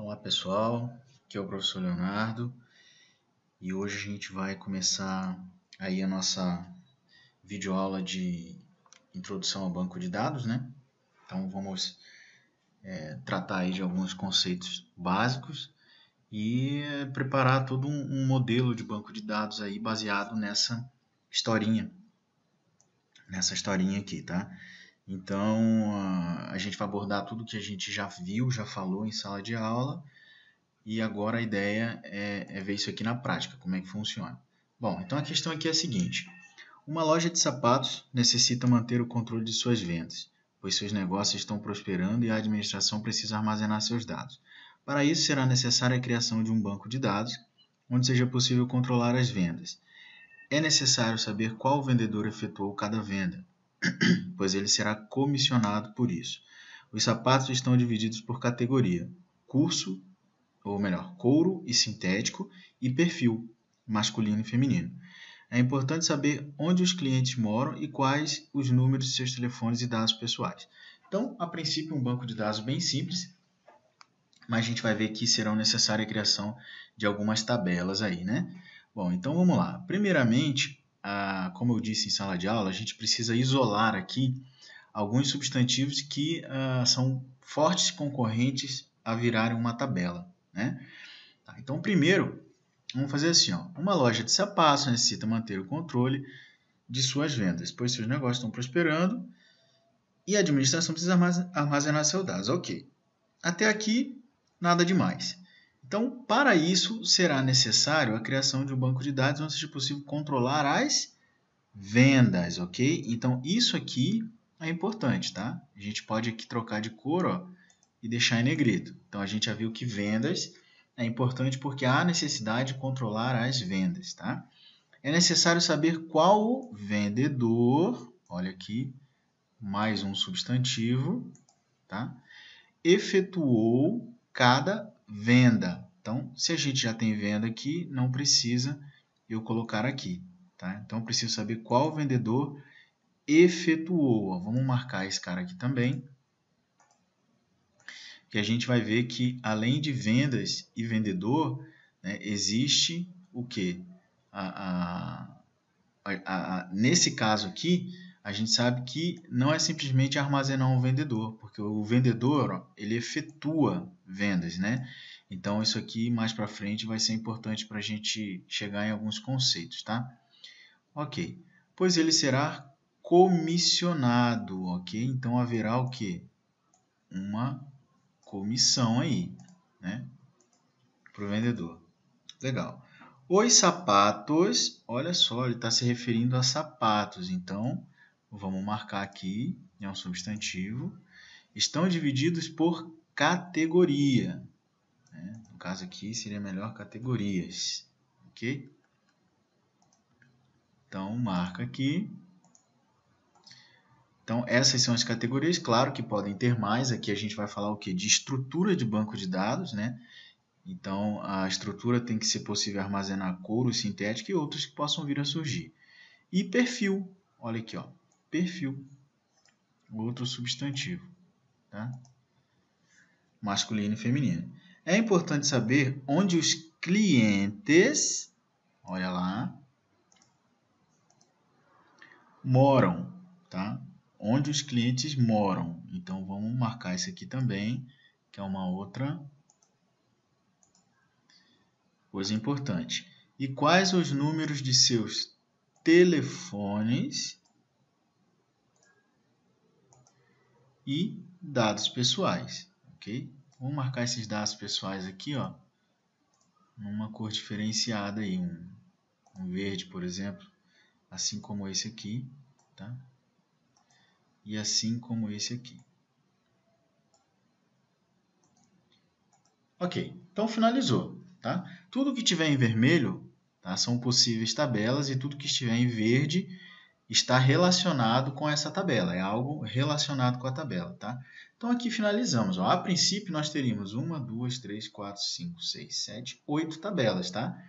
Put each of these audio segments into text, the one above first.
Olá pessoal, aqui é o professor Leonardo e hoje a gente vai começar aí a nossa videoaula de introdução ao banco de dados, né? Então vamos tratar aí de alguns conceitos básicos e preparar todo um modelo de banco de dados aí baseado nessa historinha aqui, tá? Então a gente vai abordar tudo que a gente já viu, já falou em sala de aula. E agora a ideia é ver isso aqui na prática, como é que funciona. Bom, então a questão aqui é a seguinte. Uma loja de sapatos necessita manter o controle de suas vendas, pois seus negócios estão prosperando e a administração precisa armazenar seus dados. Para isso, será necessária a criação de um banco de dados, onde seja possível controlar as vendas. É necessário saber qual vendedor efetuou cada venda, pois ele será comissionado por isso. Os sapatos estão divididos por categoria: curso, ou melhor, couro e sintético, e perfil, masculino e feminino. É importante saber onde os clientes moram e quais os números de seus telefones e dados pessoais. Então, a princípio, um banco de dados bem simples, mas a gente vai ver que será necessária a criação de algumas tabelas aí, né? Bom, então vamos lá. Primeiramente, como eu disse em sala de aula, a gente precisa isolar aqui alguns substantivos que são fortes concorrentes a virarem uma tabela, né? Tá, então, primeiro, vamos fazer assim, ó. Uma loja de sapatos necessita manter o controle de suas vendas, pois seus negócios estão prosperando e a administração precisa armazenar seus dados. Ok. Até aqui, nada demais. Então, para isso, será necessário a criação de um banco de dados onde seja possível controlar as vendas, ok? Então, isso aqui é importante, tá? A gente pode aqui trocar de cor, ó, e deixar em negrito. Então, a gente já viu que vendas é importante porque há necessidade de controlar as vendas, tá? É necessário saber qual vendedor, olha aqui, mais um substantivo, tá? Efetuou cada venda. Então, se a gente já tem venda aqui, não precisa eu colocar aqui, tá? Então, eu preciso saber qual vendedor efetuou. Vamos marcar esse cara aqui também, que a gente vai ver que além de vendas e vendedor, né, existe o quê? Nesse caso aqui, a gente sabe que não é simplesmente armazenar um vendedor, porque o vendedor, ó, ele efetua vendas, né? Então, isso aqui mais para frente vai ser importante para a gente chegar em alguns conceitos, tá? Ok. Pois ele será comissionado, ok? Então, haverá o quê? Uma comissão aí, né? Para o vendedor. Legal. Os sapatos, olha só, ele está se referindo a sapatos, então vamos marcar aqui, é um substantivo. Estão divididos por categoria, né? No caso aqui seria melhor categorias, ok? Então marca aqui. Então essas são as categorias, claro que podem ter mais, aqui a gente vai falar o que? De estrutura de banco de dados, né? Então, a estrutura tem que ser possível armazenar couro sintético e outros que possam vir a surgir. E perfil, olha aqui, ó, perfil, outro substantivo, tá? Masculino e feminino. É importante saber onde os clientes, olha lá, moram, tá? Onde os clientes moram. Então, vamos marcar isso aqui também, que é uma outra coisa importante. E quais os números de seus telefones e dados pessoais, ok? Vamos marcar esses dados pessoais aqui, ó, numa cor diferenciada aí, um verde, por exemplo, assim como esse aqui, tá? E assim como esse aqui. Ok, então finalizou, tá? Tudo que tiver em vermelho, tá, são possíveis tabelas e tudo que estiver em verde está relacionado com essa tabela, é algo relacionado com a tabela, tá? Então aqui finalizamos, ó. A princípio nós teríamos 1, 2, 3, 4, 5, 6, 7, 8 tabelas, tá?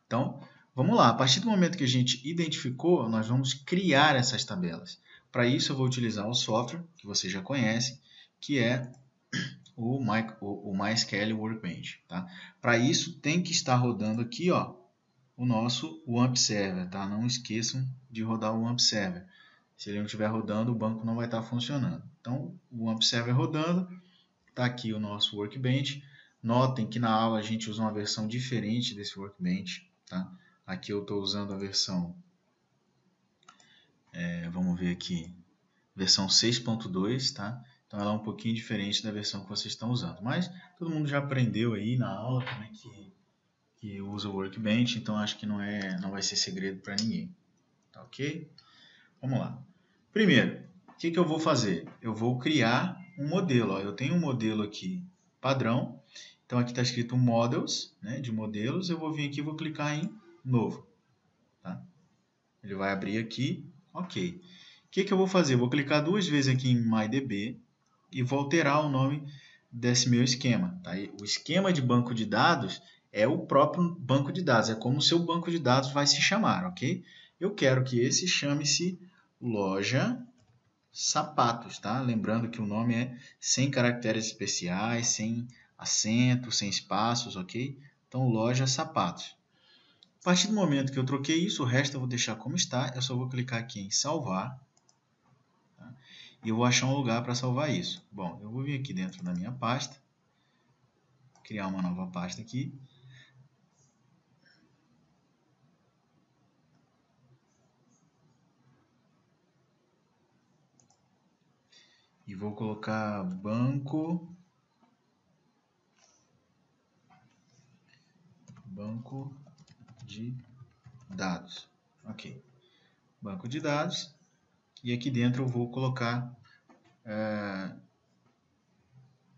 Então, vamos lá, a partir do momento que a gente identificou, nós vamos criar essas tabelas. Para isso eu vou utilizar o software que você já conhece, que é o MySQL Workbench, tá? Para isso tem que estar rodando aqui, ó, o nosso WAMP Server, tá? Não esqueçam de rodar o WAMP Server. Se ele não estiver rodando, o banco não vai estar funcionando. Então, o WAMP Server rodando, tá aqui o nosso Workbench. Notem que na aula a gente usa uma versão diferente desse Workbench, tá? Aqui eu estou usando a versão, vamos ver aqui, versão 6.2, tá? Então ela é um pouquinho diferente da versão que vocês estão usando. Mas todo mundo já aprendeu aí na aula como é que usa o Workbench, então acho que não vai ser segredo para ninguém. Tá ok? Vamos lá. Primeiro, o que eu vou fazer? Eu vou criar um modelo. Ó. Eu tenho um modelo aqui padrão. Então aqui está escrito Models, né, de modelos. Eu vou vir aqui e vou clicar em Novo. Tá? Ele vai abrir aqui. Ok. O que eu vou fazer? Eu vou clicar 2 vezes aqui em MyDB e vou alterar o nome desse meu esquema. Tá? O esquema de banco de dados é o próprio banco de dados, é como o seu banco de dados vai se chamar, ok? Eu quero que esse chame-se Loja Sapatos, tá? Lembrando que o nome é sem caracteres especiais, sem acento, sem espaços, ok? Então, Loja Sapatos. A partir do momento que eu troquei isso, o resto eu vou deixar como está, eu só vou clicar aqui em salvar, tá? E eu vou achar um lugar para salvar isso. Bom, eu vou vir aqui dentro da minha pasta, criar uma nova pasta aqui. E vou colocar banco de dados. Ok. Banco de dados. E aqui dentro eu vou colocar,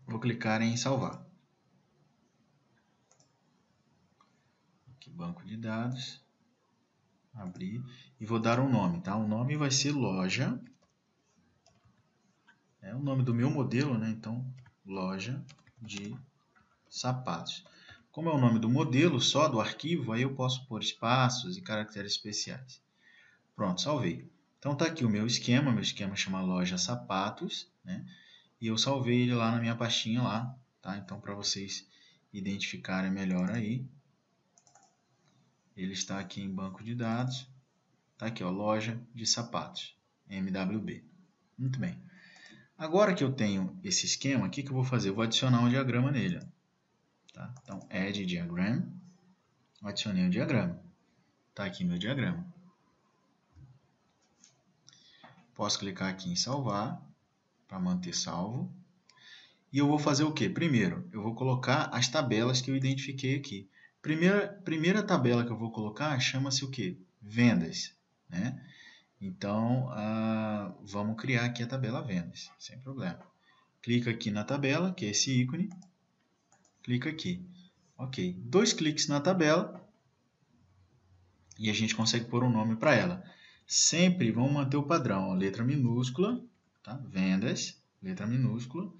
vou clicar em salvar. Aqui, banco de dados. Abrir. E vou dar um nome, tá? O nome vai ser loja. É o nome do meu modelo, né? Então, loja de sapatos. Como é o nome do modelo, só do arquivo, aí eu posso pôr espaços e caracteres especiais. Pronto, salvei. Então tá aqui o meu esquema chama loja sapatos, né? E eu salvei ele lá na minha pastinha lá, tá? Então para vocês identificarem melhor aí, ele está aqui em banco de dados, tá aqui ó, loja de sapatos, MWB. Muito bem. Agora que eu tenho esse esquema, o que eu vou fazer? Eu vou adicionar um diagrama nele. Tá? Então, add diagram, adicionei o diagrama. Está aqui meu diagrama. Posso clicar aqui em salvar, para manter salvo. E eu vou fazer o quê? Primeiro, eu vou colocar as tabelas que eu identifiquei aqui. Primeira tabela que eu vou colocar chama-se o quê? Vendas. Né? Então, vamos criar aqui a tabela vendas, sem problema. Clica aqui na tabela, que é esse ícone. Clica aqui. Ok, 2 cliques na tabela e a gente consegue pôr um nome para ela. Sempre vamos manter o padrão, ó, letra minúscula, tá? Vendas, letra minúscula.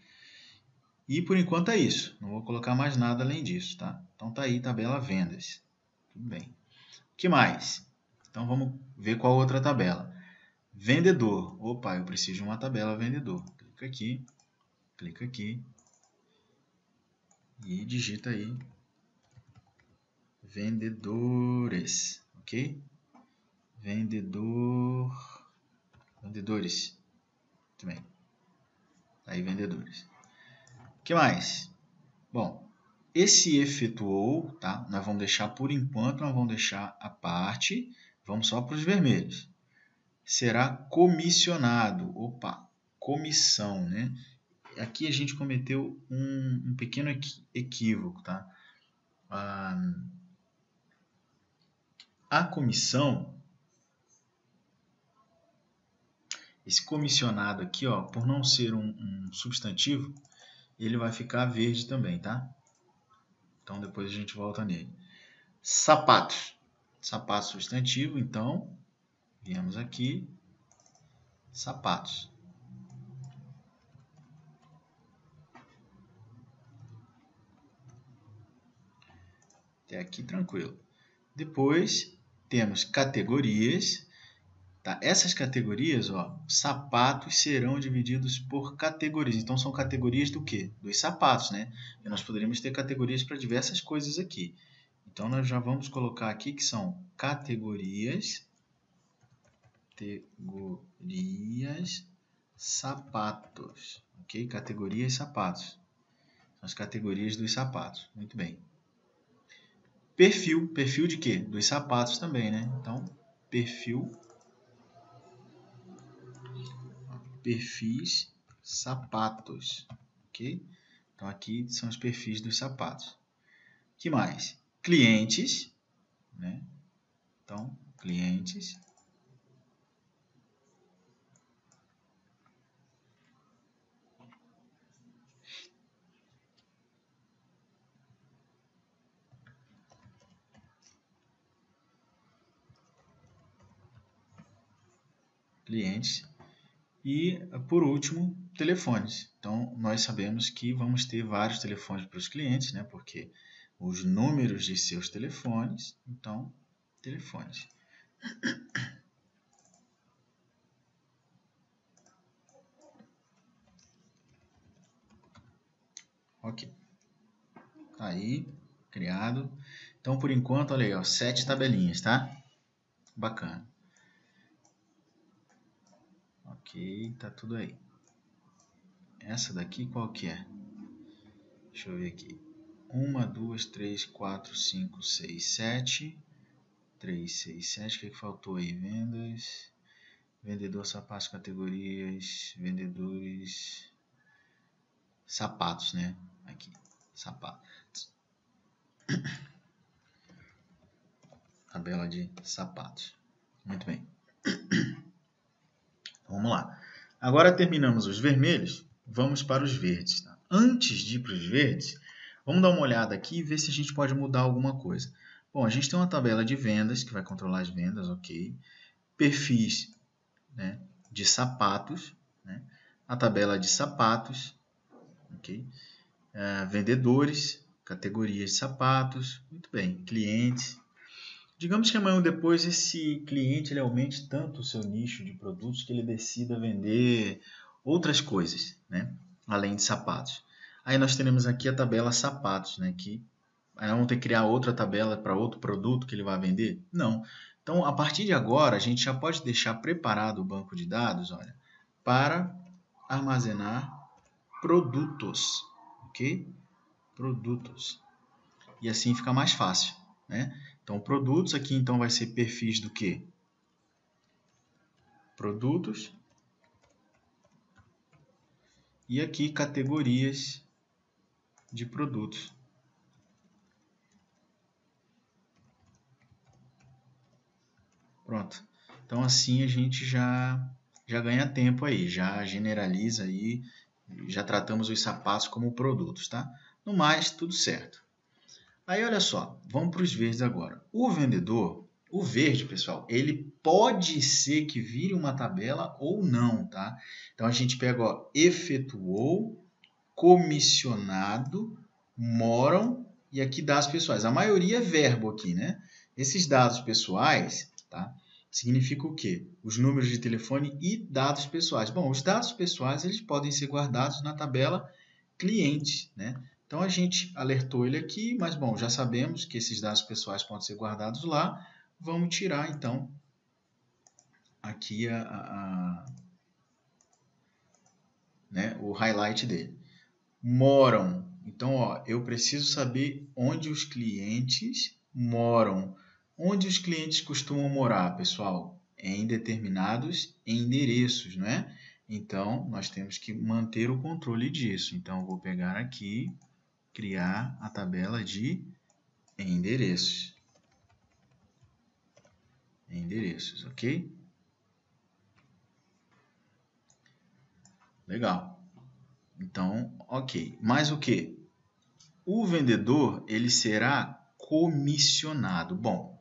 E por enquanto é isso, não vou colocar mais nada além disso, tá? Então tá aí, tabela vendas. Tudo bem. O que mais? Então vamos ver qual outra tabela. Vendedor. Opa, eu preciso de uma tabela vendedor. Clica aqui e digita aí vendedores, ok? Vendedores. Muito bem. Aí, vendedores. O que mais? Bom, esse efetuou, tá? Nós vamos deixar por enquanto, nós vamos deixar a parte. Vamos só para os vermelhos. Será comissionado. Opa, comissão, né? Aqui a gente cometeu um pequeno equívoco, tá? A comissão, esse comissionado aqui, ó, por não ser um substantivo, ele vai ficar verde também, tá? Então depois a gente volta nele. Sapatos. Sapato substantivo, então, viemos aqui, sapatos. Até aqui tranquilo. Depois temos categorias, Tá? Essas categorias, ó, sapatos serão divididos por categorias. Então, são categorias do quê? Dos sapatos, né? E nós poderíamos ter categorias para diversas coisas aqui. Então, nós já vamos colocar aqui que são categorias sapatos. Ok? Categorias sapatos. São as categorias dos sapatos. Muito bem. Perfil. Perfil de quê? Dos sapatos também, né? Então, perfis sapatos. Ok? Então, aqui são os perfis dos sapatos. Que mais? Clientes, né? Então, clientes. Clientes. E, por último, telefones. Então, nós sabemos que vamos ter vários telefones para os clientes, né? Porque os números de seus telefones, então, telefones. Ok. Tá aí, criado. Então, por enquanto, olha aí, ó, 7 tabelinhas, tá? Bacana. Ok, tá tudo aí. Essa daqui qual que é? Deixa eu ver aqui. 1, 2, 3, 4, 5, 6, 7. 3, 6, 7. O que faltou aí? Vendas. Vendedor, sapatos, categorias. Vendedores. Sapatos, né? Aqui. Sapatos. Tabela de sapatos. Muito bem. Vamos lá. Agora terminamos os vermelhos. Vamos para os verdes. Tá? Antes de ir para os verdes, vamos dar uma olhada aqui e ver se a gente pode mudar alguma coisa. Bom, a gente tem uma tabela de vendas, que vai controlar as vendas, ok. Perfis, né, de sapatos, né? A tabela de sapatos, ok. Vendedores, categorias de sapatos, muito bem. Clientes. Digamos que amanhã ou depois esse cliente ele aumente tanto o seu nicho de produtos que ele decida vender outras coisas, né? Além de sapatos. Aí nós teremos aqui a tabela sapatos, né? Que aí vamos ter que criar outra tabela para outro produto que ele vai vender? Não. Então, a partir de agora, a gente já pode deixar preparado o banco de dados, olha, para armazenar produtos, ok? Produtos. E assim fica mais fácil, né? Então, produtos aqui então vai ser perfis do quê? Produtos. E aqui categorias de produtos. Pronto. Então assim a gente já ganha tempo aí, já generaliza aí, já tratamos os sapatos como produtos, tá? No mais, tudo certo. Aí olha só, vamos para os verdes agora. O vendedor, o verde, pessoal, ele pode ser que vire uma tabela ou não, tá? Então a gente pega, ó, efetuou, comissionado, moram e aqui dados pessoais. A maioria é verbo aqui, né? Esses dados pessoais, tá? Significa o quê? Os números de telefone e dados pessoais. Bom, os dados pessoais eles podem ser guardados na tabela cliente, né? Então a gente alertou ele aqui, mas bom, já sabemos que esses dados pessoais podem ser guardados lá. Vamos tirar então aqui né, o highlight dele. Moram. Então, ó, eu preciso saber onde os clientes moram. Onde os clientes costumam morar, pessoal? Em determinados endereços, né? Então, nós temos que manter o controle disso. Então, eu vou pegar aqui, criar a tabela de endereços. Endereços, ok? Legal. Então, ok. Mais o que? O vendedor, ele será comissionado. Bom,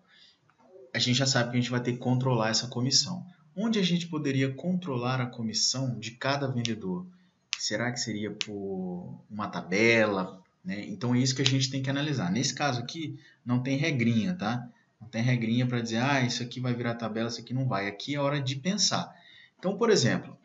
a gente já sabe que a gente vai ter que controlar essa comissão. Onde a gente poderia controlar a comissão de cada vendedor? Será que seria por uma tabela, né? Então é isso que a gente tem que analisar. Nesse caso aqui, não tem regrinha, tá? Não tem regrinha para dizer, ah, isso aqui vai virar tabela, isso aqui não vai. Aqui é hora de pensar. Então, por exemplo,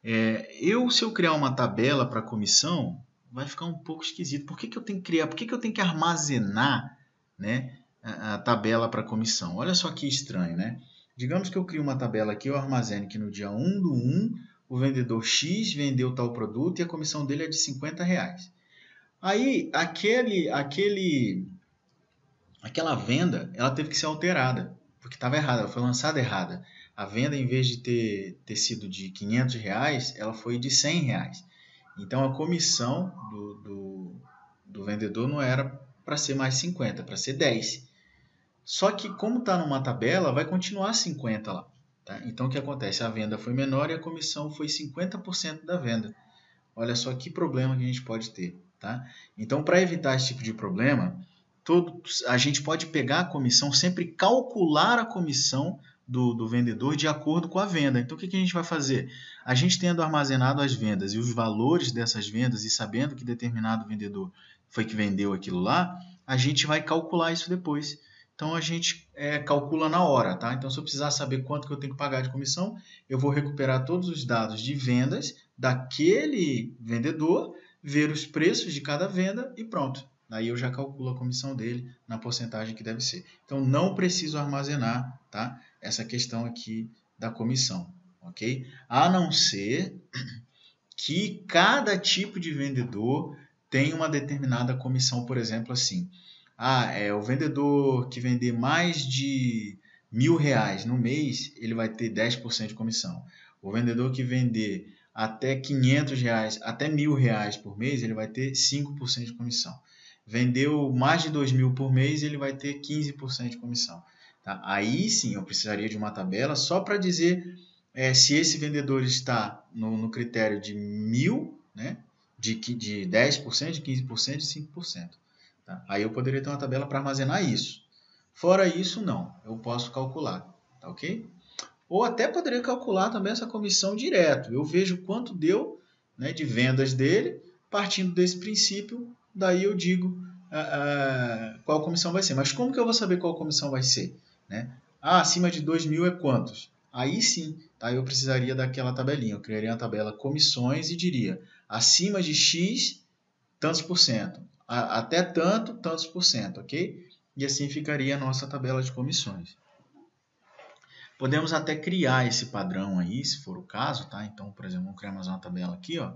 se eu criar uma tabela para comissão, vai ficar um pouco esquisito. Por que eu tenho que criar? Por que eu tenho que armazenar, né, a tabela para comissão? Olha só que estranho, né? Digamos que eu crio uma tabela aqui, eu armazene que no dia 1/1, o vendedor X vendeu tal produto e a comissão dele é de R$50. Aí, aquela venda, ela teve que ser alterada, porque estava errada, ela foi lançada errada. A venda, em vez de ter sido de R$500, ela foi de R$100. Então, a comissão do vendedor não era para ser mais 50, para ser 10. Só que, como está numa tabela, vai continuar 50 lá. Tá? Então, o que acontece? A venda foi menor e a comissão foi 50% da venda. Olha só que problema que a gente pode ter. Tá? Então, para evitar esse tipo de problema, a gente pode pegar a comissão, sempre calcular a comissão do vendedor de acordo com a venda. Então, o que a gente vai fazer? A gente tendo armazenado as vendas e os valores dessas vendas e sabendo que determinado vendedor foi que vendeu aquilo lá, a gente vai calcular isso depois. Então, a gente calcula na hora. Tá? Então, se eu precisar saber quanto que eu tenho que pagar de comissão, eu vou recuperar todos os dados de vendas daquele vendedor, ver os preços de cada venda e pronto. Aí eu já calculo a comissão dele na porcentagem que deve ser. Então, não preciso armazenar, tá, essa questão aqui da comissão, ok? A não ser que cada tipo de vendedor tem uma determinada comissão, por exemplo, assim. O vendedor que vender mais de R$1.000 no mês, ele vai ter 10% de comissão. O vendedor que vender até R$500, até R$1.000 por mês, ele vai ter 5% de comissão. Vendeu mais de 2.000 por mês, ele vai ter 15% de comissão. Tá? Aí sim eu precisaria de uma tabela só para dizer se esse vendedor está no critério de 1.000, né? de 10%, de 15%, de 5%. Tá? Aí eu poderia ter uma tabela para armazenar isso. Fora isso, não. Eu posso calcular. Tá ok? Ou até poderia calcular também essa comissão direto. Eu vejo quanto deu, né, de vendas dele, partindo desse princípio, daí eu digo qual comissão vai ser. Mas como que eu vou saber qual comissão vai ser? Né? Acima de 2.000 é quantos? Aí sim, tá? Eu precisaria daquela tabelinha. Eu criaria uma tabela comissões e diria acima de X, tantos por cento. Até tanto, tantos por cento, ok? E assim ficaria a nossa tabela de comissões. Podemos até criar esse padrão aí, se for o caso, tá? Então, por exemplo, vamos criar mais uma tabela aqui, ó.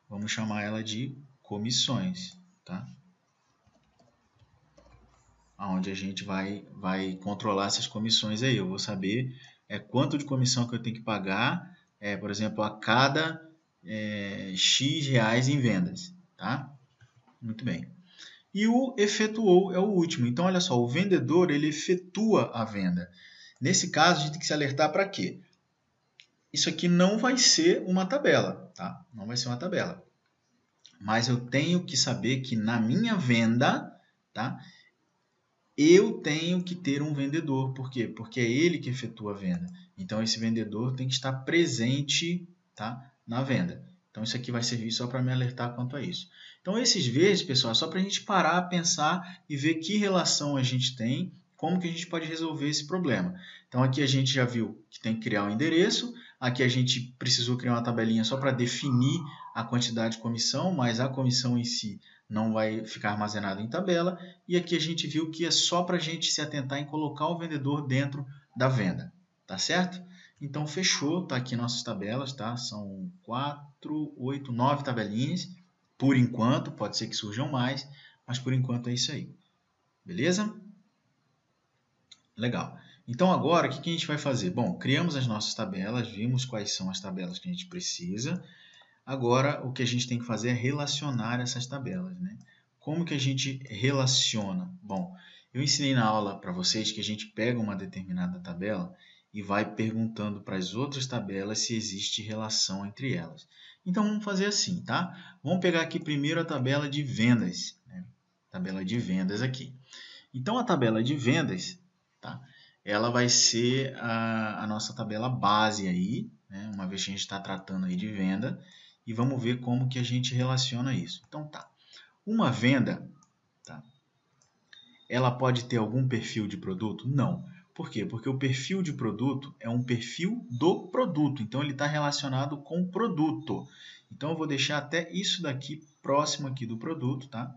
Vamos chamar ela de comissões, tá? Onde a gente vai controlar essas comissões aí. Eu vou saber quanto de comissão que eu tenho que pagar, por exemplo, a cada X reais em vendas, tá? Muito bem. E o efetuou é o último. Então, olha só, o vendedor, ele efetua a venda. Nesse caso, a gente tem que se alertar para quê? Isso aqui não vai ser uma tabela, tá? Não vai ser uma tabela. Mas eu tenho que saber que na minha venda, tá? Eu tenho que ter um vendedor. Por quê? Porque é ele que efetua a venda. Então, esse vendedor tem que estar presente, tá, na venda. Então, isso aqui vai servir só para me alertar quanto a isso. Então, esses verdes, pessoal, é só para a gente parar, pensar e ver que relação a gente tem, como que a gente pode resolver esse problema. Então, aqui a gente já viu que tem que criar um endereço. Aqui a gente precisou criar uma tabelinha só para definir a quantidade de comissão, mas a comissão em si não vai ficar armazenado em tabela. E aqui a gente viu que é só para a gente se atentar em colocar o vendedor dentro da venda. Tá certo? Então, fechou. Tá aqui nossas tabelas, tá? São 4, 8, 9 tabelinhas. Por enquanto, pode ser que surjam mais, mas por enquanto é isso aí. Beleza? Legal. Então, agora, o que a gente vai fazer? Bom, criamos as nossas tabelas, vimos quais são as tabelas que a gente precisa. Agora, o que a gente tem que fazer é relacionar essas tabelas, né? Como que a gente relaciona? Bom, eu ensinei na aula para vocês que a gente pega uma determinada tabela e vai perguntando para as outras tabelas se existe relação entre elas. Então, vamos fazer assim, tá? Vamos pegar aqui primeiro a tabela de vendas, né? Tabela de vendas aqui. Então, a tabela de vendas, tá? Ela vai ser a nossa tabela base aí, né? Uma vez que a gente está tratando aí de venda. E vamos ver como que a gente relaciona isso. Então, tá. Uma venda, tá? ela pode ter algum perfil de produto? Não. Por quê? Porque o perfil de produto é um perfil do produto. Então, ele está relacionado com o produto. Então, eu vou deixar até isso daqui próximo aqui do produto, tá?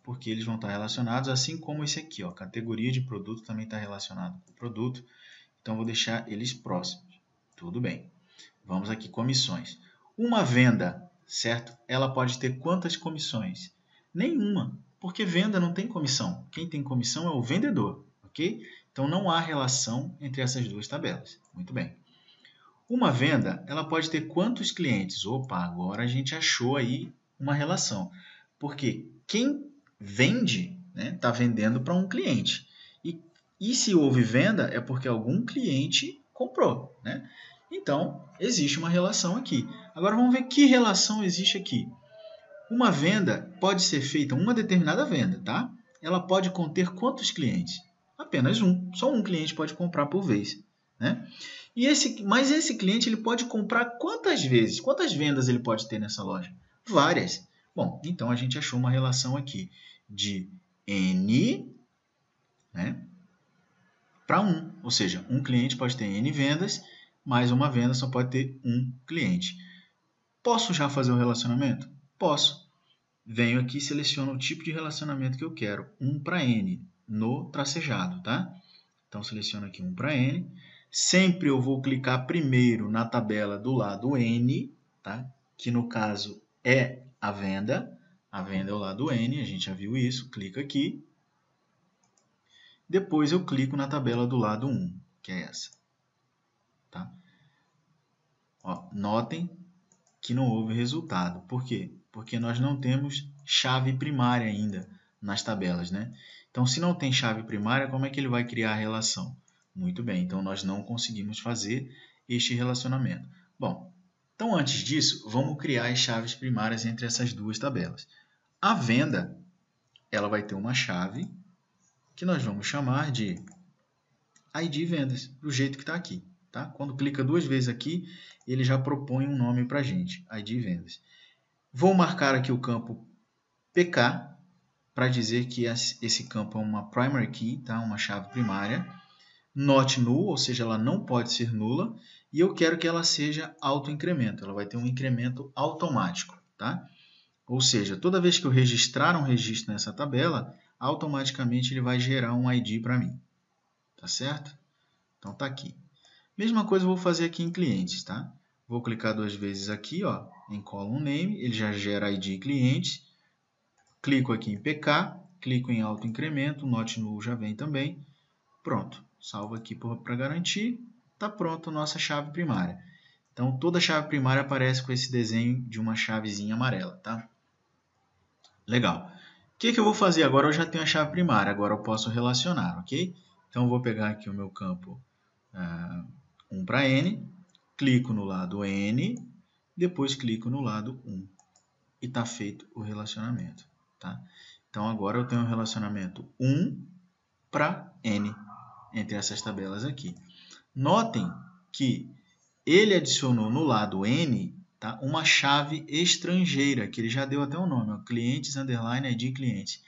Porque eles vão estar relacionados, assim como esse aqui, ó, categoria de produto também está relacionado com o produto. Então, eu vou deixar eles próximos. Tudo bem. Vamos aqui, comissões. Uma venda, certo? Ela pode ter quantas comissões? Nenhuma, porque venda não tem comissão. Quem tem comissão é o vendedor, ok? Então, não há relação entre essas duas tabelas. Muito bem. Uma venda, ela pode ter quantos clientes? Opa, agora a gente achou aí uma relação. Porque quem vende, né, está vendendo para um cliente. E se houve venda, é porque algum cliente comprou, né? Então, existe uma relação aqui. Agora, vamos ver que relação existe aqui. Uma venda pode ser feita, uma determinada venda, tá? Ela pode conter quantos clientes? Apenas um. Só um cliente pode comprar por vez, né? Mas esse cliente ele pode comprar quantas vezes? Quantas vendas ele pode ter nessa loja? Várias. Bom, então a gente achou uma relação aqui de N, né, para 1. Ou seja, um cliente pode ter N vendas, mas uma venda só pode ter um cliente. Posso já fazer o relacionamento? Posso. Venho aqui e seleciono o tipo de relacionamento que eu quero. 1 para N no tracejado, tá? Então, seleciono aqui 1 para N. Sempre eu vou clicar primeiro na tabela do lado N, tá? Que no caso é a venda. A venda é o lado N, a gente já viu isso. Clica aqui. Depois eu clico na tabela do lado 1, que é essa. Tá? Ó, notem que não houve resultado. Por quê? Porque nós não temos chave primária ainda nas tabelas, né? Então, se não tem chave primária, como é que ele vai criar a relação? Muito bem, então nós não conseguimos fazer este relacionamento. Bom, então antes disso, vamos criar as chaves primárias entre essas duas tabelas. A venda, ela vai ter uma chave que nós vamos chamar de ID vendas, do jeito que está aqui. Tá? Quando clica duas vezes aqui, ele já propõe um nome para a gente, ID vendas. Vou marcar aqui o campo PK, para dizer que esse campo é uma primary key, tá? Uma chave primária. Not null, ou seja, ela não pode ser nula. E eu quero que ela seja auto-incremento, ela vai ter um incremento automático. Tá? Ou seja, toda vez que eu registrar um registro nessa tabela, automaticamente ele vai gerar um ID para mim. Tá certo? Então está aqui. Mesma coisa eu vou fazer aqui em clientes, tá? Vou clicar duas vezes aqui, ó, em column name, ele já gera ID clientes. Clico aqui em PK, clico em auto incremento, not null já vem também. Pronto, salvo aqui para garantir. Está pronto a nossa chave primária. Então toda chave primária aparece com esse desenho de uma chavezinha amarela, tá? Legal. O que eu vou fazer agora? Eu já tenho a chave primária, agora eu posso relacionar, ok? Então eu vou pegar aqui o meu campo 1 para N, clico no lado N, depois clico no lado 1 e está feito o relacionamento. Tá? Então agora eu tenho um relacionamento 1 para N entre essas tabelas aqui. Notem que ele adicionou no lado N, tá, uma chave estrangeira, que ele já deu até o nome, ó, clientes underline ID clientes,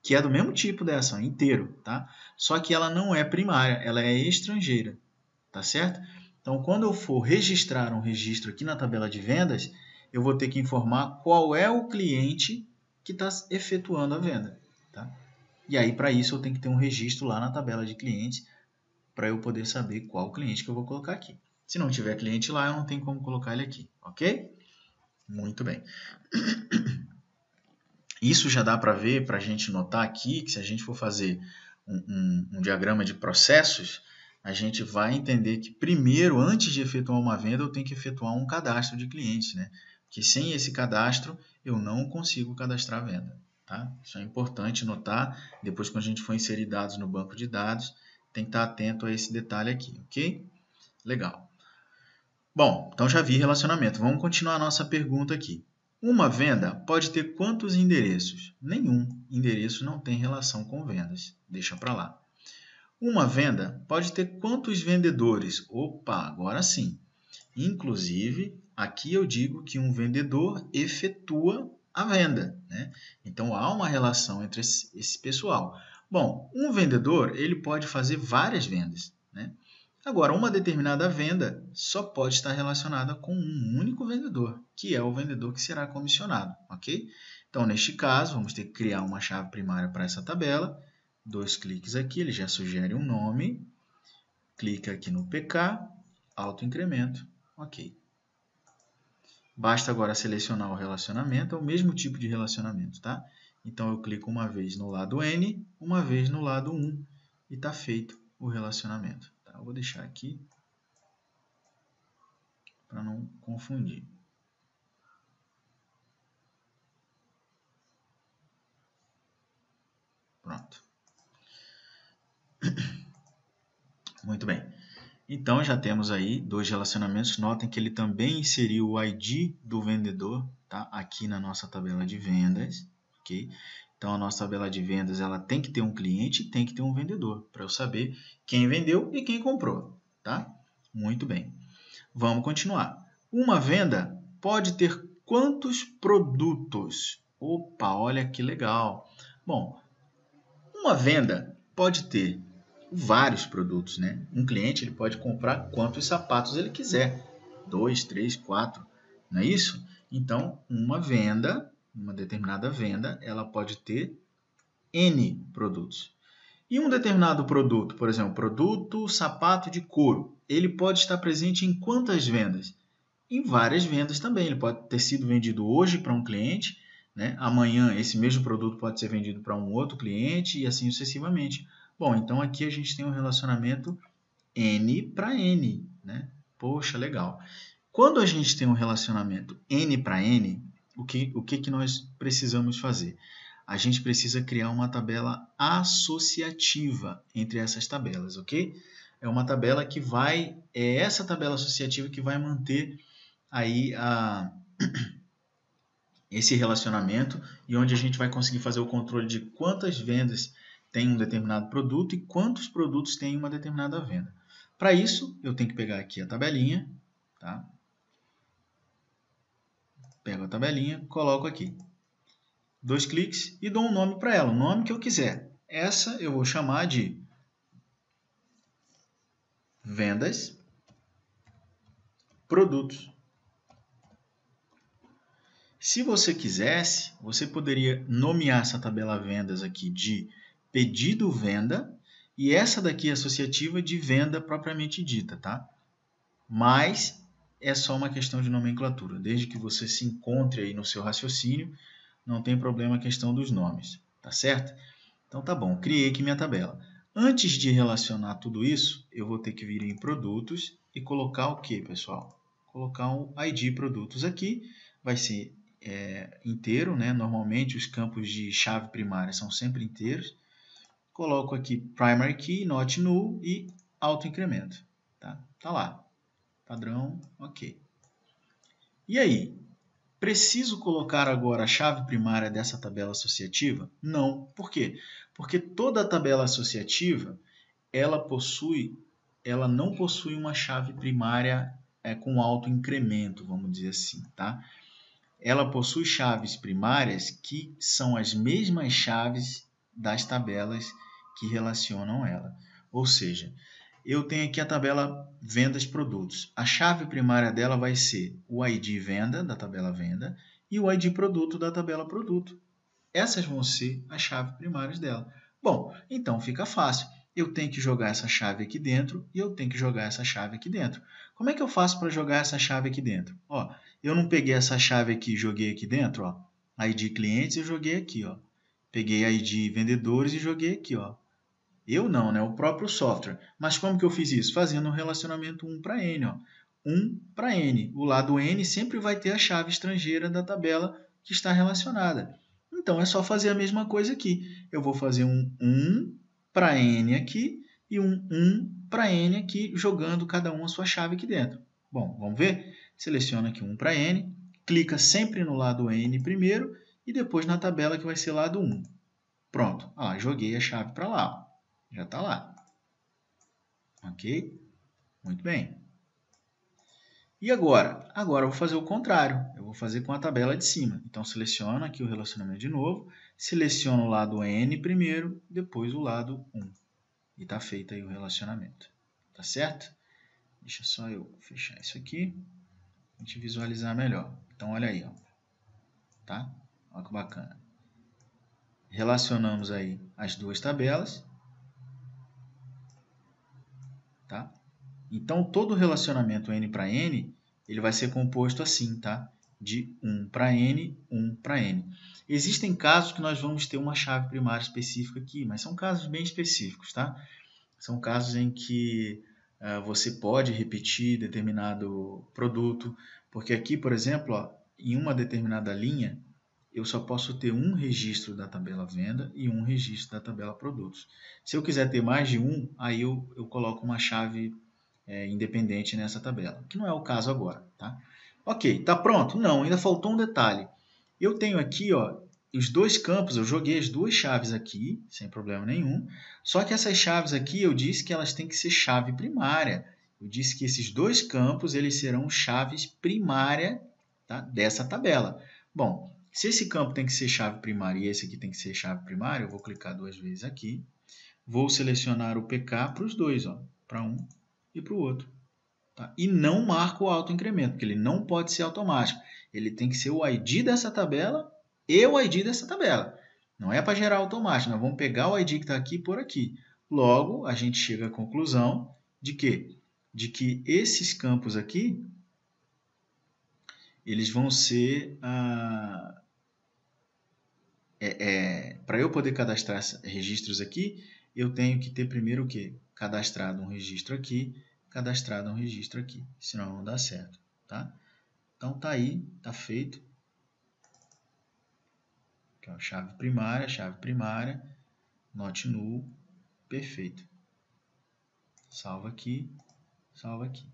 que é do mesmo tipo dessa, ó, inteiro, tá? Só que ela não é primária, ela é estrangeira. Tá certo? Então, quando eu for registrar um registro aqui na tabela de vendas, eu vou ter que informar qual é o cliente que está efetuando a venda. Tá? E aí, para isso, eu tenho que ter um registro lá na tabela de clientes para eu poder saber qual cliente que eu vou colocar aqui. Se não tiver cliente lá, eu não tenho como colocar ele aqui, ok? Muito bem. Isso já dá para ver, para a gente notar aqui, que se a gente for fazer um diagrama de processos, a gente vai entender que primeiro, antes de efetuar uma venda, eu tenho que efetuar um cadastro de clientes, né? Porque sem esse cadastro, eu não consigo cadastrar a venda, tá? Isso é importante notar. Depois, quando a gente for inserir dados no banco de dados, tem que estar atento a esse detalhe aqui, ok? Legal. Bom, então já vi relacionamento. Vamos continuar a nossa pergunta aqui. Uma venda pode ter quantos endereços? Nenhum. Endereço não tem relação com vendas. Deixa para lá. Uma venda pode ter quantos vendedores? Opa, agora sim. Inclusive, aqui eu digo que um vendedor efetua a venda, né? Então, há uma relação entre esse pessoal. Bom, um vendedor ele pode fazer várias vendas, né? Agora, uma determinada venda só pode estar relacionada com um único vendedor, que é o vendedor que será comissionado, ok? Então, neste caso, vamos ter que criar uma chave primária para essa tabela. 2 cliques aqui, ele já sugere um nome. Clica aqui no PK, autoincremento, ok. Basta agora selecionar o relacionamento, é o mesmo tipo de relacionamento, tá? Então, eu clico uma vez no lado N, uma vez no lado 1 e está feito o relacionamento. Tá? Eu vou deixar aqui para não confundir. Pronto. Muito bem. Então, já temos aí 2 relacionamentos. Notem que ele também inseriu o ID do vendedor, tá? Aqui na nossa tabela de vendas, ok? Então, a nossa tabela de vendas ela tem que ter um cliente e tem que ter um vendedor, para eu saber quem vendeu e quem comprou, tá? Muito bem. Vamos continuar. Uma venda pode ter quantos produtos? Opa, olha que legal. Bom, uma venda pode ter vários produtos, né? Um cliente ele pode comprar quantos sapatos ele quiser, 2, 3, 4, não é isso? Então, uma venda, uma determinada venda, ela pode ter N produtos. E um determinado produto, por exemplo, produto sapato de couro, ele pode estar presente em quantas vendas? Em várias vendas também. Ele pode ter sido vendido hoje para um cliente, né? Amanhã esse mesmo produto pode ser vendido para um outro cliente e assim sucessivamente. Bom, então aqui a gente tem um relacionamento N para N, né? Poxa, legal. Quando a gente tem um relacionamento N para N, o que nós precisamos fazer? A gente precisa criar uma tabela associativa entre essas tabelas, ok? É uma tabela que é essa tabela associativa que vai manter aí esse relacionamento e onde a gente vai conseguir fazer o controle de quantas vendas tem um determinado produto e quantos produtos tem uma determinada venda. Para isso, eu tenho que pegar aqui a tabelinha, tá? Pego a tabelinha, coloco aqui. 2 cliques e dou um nome para ela, o nome que eu quiser. Essa eu vou chamar de vendas, produtos. Se você quisesse, você poderia nomear essa tabela vendas aqui de pedido venda e essa daqui associativa de venda propriamente dita, tá? Mas é só uma questão de nomenclatura. Desde que você se encontre aí no seu raciocínio, não tem problema a questão dos nomes, tá certo? Então tá bom, criei aqui minha tabela. Antes de relacionar tudo isso, eu vou ter que vir em produtos e colocar o que, pessoal? Colocar um ID produtos aqui, vai ser inteiro, né? Normalmente os campos de chave primária são sempre inteiros. Coloco aqui primary key, not null e autoincremento. Tá lá. Padrão, ok. E aí? Preciso colocar agora a chave primária dessa tabela associativa? Não. Por quê? Porque toda a tabela associativa, ela não possui uma chave primária com autoincremento, vamos dizer assim, tá? Ela possui chaves primárias que são as mesmas chaves das tabelas que relacionam ela. Ou seja, eu tenho aqui a tabela vendas produtos. A chave primária dela vai ser o ID venda da tabela venda e o ID produto da tabela produto. Essas vão ser as chaves primárias dela. Bom, então fica fácil. Eu tenho que jogar essa chave aqui dentro e eu tenho que jogar essa chave aqui dentro. Como é que eu faço para jogar essa chave aqui dentro? Ó, eu não peguei essa chave aqui e joguei aqui dentro, ó. ID clientes eu joguei aqui, ó. Peguei ID vendedores e joguei aqui, ó. Eu não, né? O próprio software. Mas como que eu fiz isso? Fazendo um relacionamento 1 para N, ó. 1 para N. O lado N sempre vai ter a chave estrangeira da tabela que está relacionada. Então, é só fazer a mesma coisa aqui. Eu vou fazer um 1 para N aqui e um 1 para N aqui, jogando cada um a sua chave aqui dentro. Bom, vamos ver? Seleciona aqui 1 para N, clica sempre no lado N primeiro e depois na tabela que vai ser lado 1. Pronto, joguei a chave para lá. Já está lá. Ok? Muito bem. E agora? Agora eu vou fazer o contrário. Eu vou fazer com a tabela de cima. Então, seleciono aqui o relacionamento de novo. Seleciono o lado N primeiro, depois o lado 1. E está feito aí o relacionamento. Tá certo? Deixa só eu fechar isso aqui. A gente visualizar melhor. Então, olha aí. Ó. Tá? Olha que bacana. Relacionamos aí as duas tabelas. Tá? Então, todo relacionamento N para N, ele vai ser composto assim, tá? De 1 para N, 1 para N. Existem casos que nós vamos ter uma chave primária específica aqui, mas são casos bem específicos, tá? São casos em que você pode repetir determinado produto, porque aqui, por exemplo, ó, em uma determinada linha, eu só posso ter um registro da tabela venda e um registro da tabela produtos. Se eu quiser ter mais de um, aí eu coloco uma chave independente nessa tabela, que não é o caso agora, tá? Ok, tá pronto? Não, ainda faltou um detalhe. Eu tenho aqui, ó, os dois campos, eu joguei as duas chaves aqui, sem problema nenhum, só que essas chaves aqui eu disse que elas têm que ser chave primária. Eu disse que esses dois campos eles serão chaves primária, tá, dessa tabela. Bom, se esse campo tem que ser chave primária e esse aqui tem que ser chave primária, eu vou clicar duas vezes aqui, vou selecionar o PK para os dois, ó, para um e para o outro. Tá? E não marco o autoincremento, porque ele não pode ser automático. Ele tem que ser o ID dessa tabela e o ID dessa tabela. Não é para gerar automático, nós vamos pegar o ID que está aqui e pôr aqui. Logo, a gente chega à conclusão de quê? De que esses campos aqui, eles vão ser... para eu poder cadastrar registros aqui, eu tenho que ter primeiro o quê? Cadastrado um registro aqui, cadastrado um registro aqui, senão não dá certo, tá? Então tá aí, tá feito. Aqui, ó, chave primária, not null, perfeito. Salva aqui, salva aqui.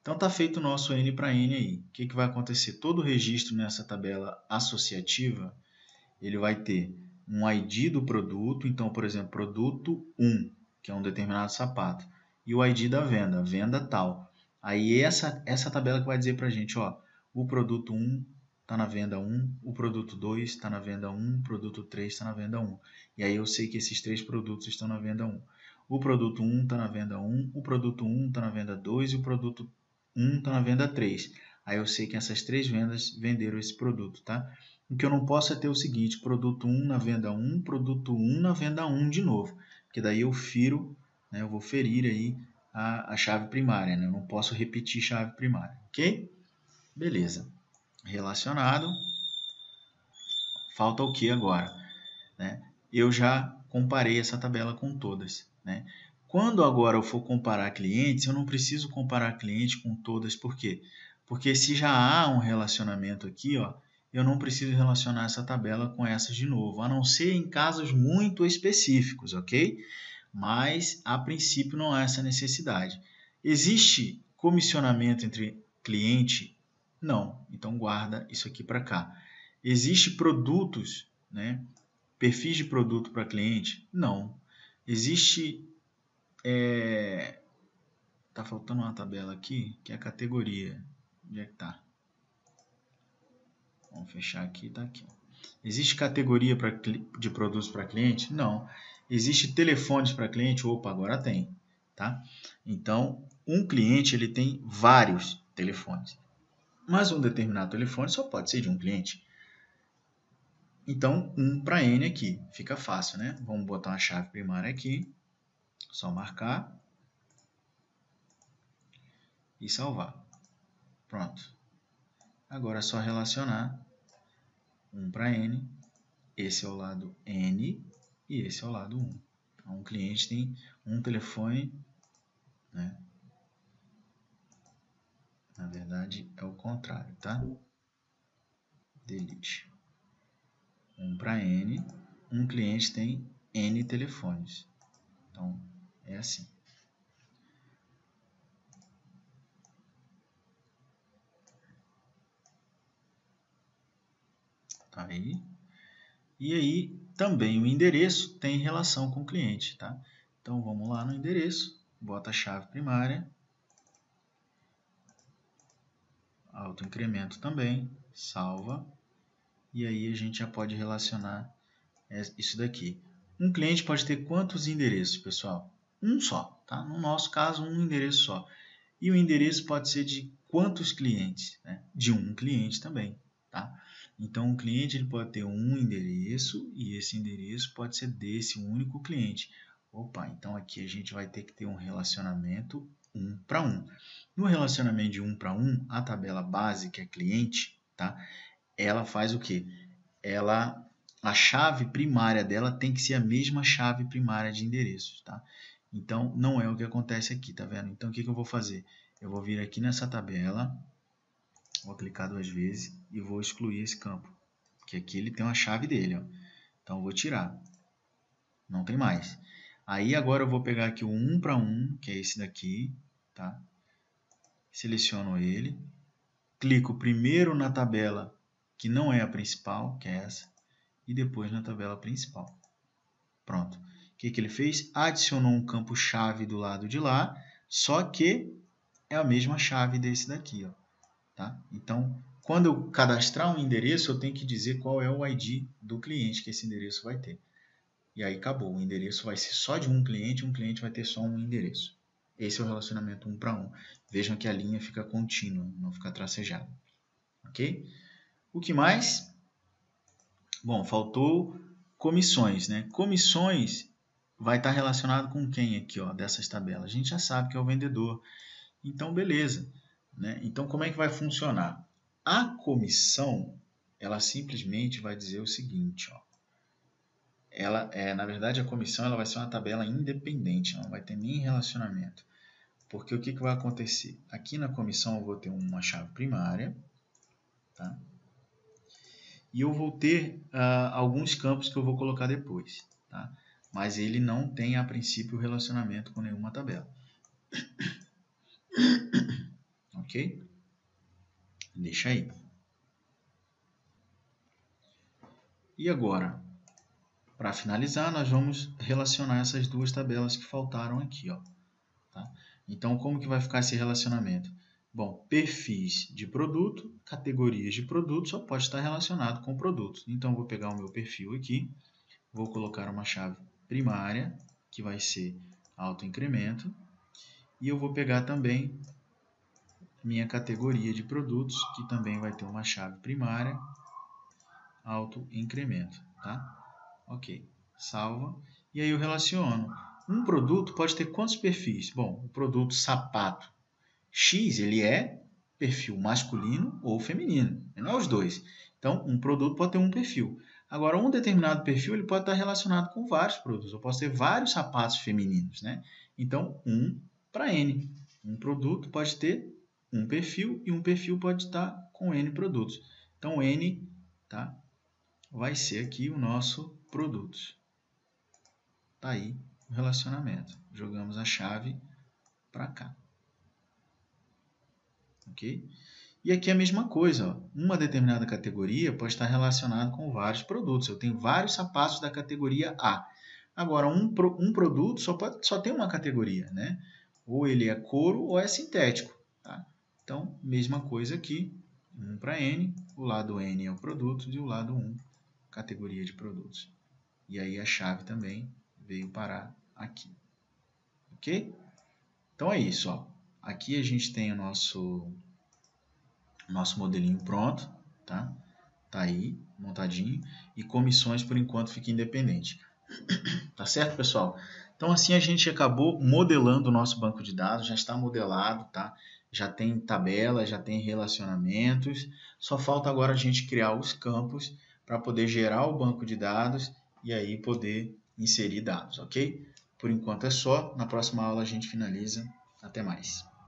Então tá feito o nosso N para N aí. O que vai acontecer? Todo registro nessa tabela associativa, ele vai ter um ID do produto, então, por exemplo, produto 1, que é um determinado sapato, e o ID da venda, venda tal. Aí essa tabela que vai dizer para a gente, ó, o produto 1 está na venda 1, o produto 2 está na venda 1, o produto 3 está na venda 1. E aí eu sei que esses três produtos estão na venda 1. O produto 1 está na venda 1, o produto 1 está na venda 2 e o produto 1 está na venda 3. Aí eu sei que essas três vendas venderam esse produto, tá? O que eu não posso é ter o seguinte, produto 1 na venda 1, produto 1 na venda 1 de novo. Porque daí eu firo, né, eu vou ferir aí a chave primária, né? Eu não posso repetir chave primária, ok? Beleza. Relacionado. Falta o que agora? Né? Eu já comparei essa tabela com todas, né? Quando agora eu for comparar clientes, eu não preciso comparar cliente com todas, por quê? Porque se já há um relacionamento aqui, ó, eu não preciso relacionar essa tabela com essas de novo, a não ser em casos muito específicos, ok? Mas, a princípio, não há essa necessidade. Existe comissionamento entre cliente? Não. Então, guarda isso aqui para cá. Existe produtos, né? Perfis de produto para cliente? Não. Existe... Tá faltando uma tabela aqui, que é a categoria. Onde é que tá? Vamos fechar aqui, tá aqui. Existe categoria de produtos para cliente? Não. Existe telefones para cliente? Opa, agora tem, tá? Então, um cliente ele tem vários telefones, mas um determinado telefone só pode ser de um cliente. Então, 1 para N aqui, fica fácil, né? Vamos botar uma chave primária aqui, só marcar e salvar. Pronto. Agora é só relacionar 1 para N, esse é o lado N e esse é o lado 1. Então, um cliente tem um telefone, né? Na verdade, é o contrário, tá? Delete. 1 para N, um cliente tem N telefones. Então, é assim. Tá aí. E aí, também o endereço tem relação com o cliente, tá? Então, vamos lá no endereço, bota a chave primária. autoincremento também, salva, e aí a gente já pode relacionar isso daqui. Um cliente pode ter quantos endereços, pessoal? Um só, tá? No nosso caso, um endereço só. E o endereço pode ser de quantos clientes? Né? De um cliente também, tá? Então, um cliente ele pode ter um endereço e esse endereço pode ser desse único cliente. Opa, então aqui a gente vai ter que ter um relacionamento 1 para 1. No relacionamento de 1 para 1, a tabela base, que é cliente, tá? Ela faz o quê? A chave primária dela tem que ser a mesma chave primária de endereços, tá? Então, não é o que acontece aqui, tá vendo? Então, o que eu vou fazer? Eu vou vir aqui nessa tabela, vou clicar 2 vezes e vou excluir esse campo, porque aqui ele tem uma chave dele, ó. Então, eu vou tirar. Não tem mais. Aí, agora eu vou pegar aqui o 1 para 1, que é esse daqui, tá? Seleciono ele, clico primeiro na tabela que não é a principal, que é essa, e depois na tabela principal. Pronto. O que ele fez? Adicionou um campo chave do lado de lá, só que é a mesma chave desse daqui, ó, tá? Então, quando eu cadastrar um endereço, eu tenho que dizer qual é o ID do cliente que esse endereço vai ter. E aí acabou, o endereço vai ser só de um cliente vai ter só um endereço. Esse é o relacionamento 1 para 1. Vejam que a linha fica contínua, não fica tracejada. Ok? O que mais? Bom, faltou comissões, né? Comissões vai estar relacionado com quem aqui, ó, dessas tabelas? A gente já sabe que é o vendedor. Então, beleza. Né? Então, como é que vai funcionar? A comissão, ela simplesmente vai dizer o seguinte, ó. Na verdade, a comissão ela vai ser uma tabela independente, não vai ter nem relacionamento. Porque o que vai acontecer? Aqui na comissão eu vou ter uma chave primária, tá? E eu vou ter alguns campos que eu vou colocar depois, tá? Mas ele não tem, a princípio, relacionamento com nenhuma tabela. Ok? Deixa aí. E agora, para finalizar, nós vamos relacionar essas duas tabelas que faltaram aqui, ó, tá? Então, como que vai ficar esse relacionamento? Bom, perfis de produto, categorias de produto, só pode estar relacionado com produtos. Então, eu vou pegar o meu perfil aqui, vou colocar uma chave primária, que vai ser autoincremento, e eu vou pegar também minha categoria de produtos, que também vai ter uma chave primária, autoincremento, tá? Ok, salva. E aí eu relaciono. Um produto pode ter quantos perfis? Bom, o produto sapato X, ele é perfil masculino ou feminino, não é os dois. Então, um produto pode ter um perfil. Agora, um determinado perfil ele pode estar relacionado com vários produtos. Eu posso ter vários sapatos femininos, né? Então, 1 para N. Um produto pode ter um perfil e um perfil pode estar com N produtos. Então, N, tá? Vai ser aqui o nosso produtos. Tá aí o relacionamento. Jogamos a chave para cá. Ok? E aqui é a mesma coisa. Ó. Uma determinada categoria pode estar relacionada com vários produtos. Eu tenho vários sapatos da categoria A. Agora, um produto só tem uma categoria, né? Ou ele é couro ou é sintético. Tá? Então, mesma coisa aqui. 1 para N. O lado N é o produto e o lado 1, categoria de produtos. E aí a chave também veio parar aqui. Ok? Então é isso. Ó. Aqui a gente tem o nosso modelinho pronto, tá? Tá aí, montadinho. E comissões, por enquanto, fica independente. Tá certo, pessoal? Então, assim a gente acabou modelando o nosso banco de dados. Já está modelado, tá? Já tem tabela, já tem relacionamentos. Só falta agora a gente criar os campos para poder gerar o banco de dados e aí poder inserir dados, ok? Por enquanto é só. Na próxima aula a gente finaliza. Até mais.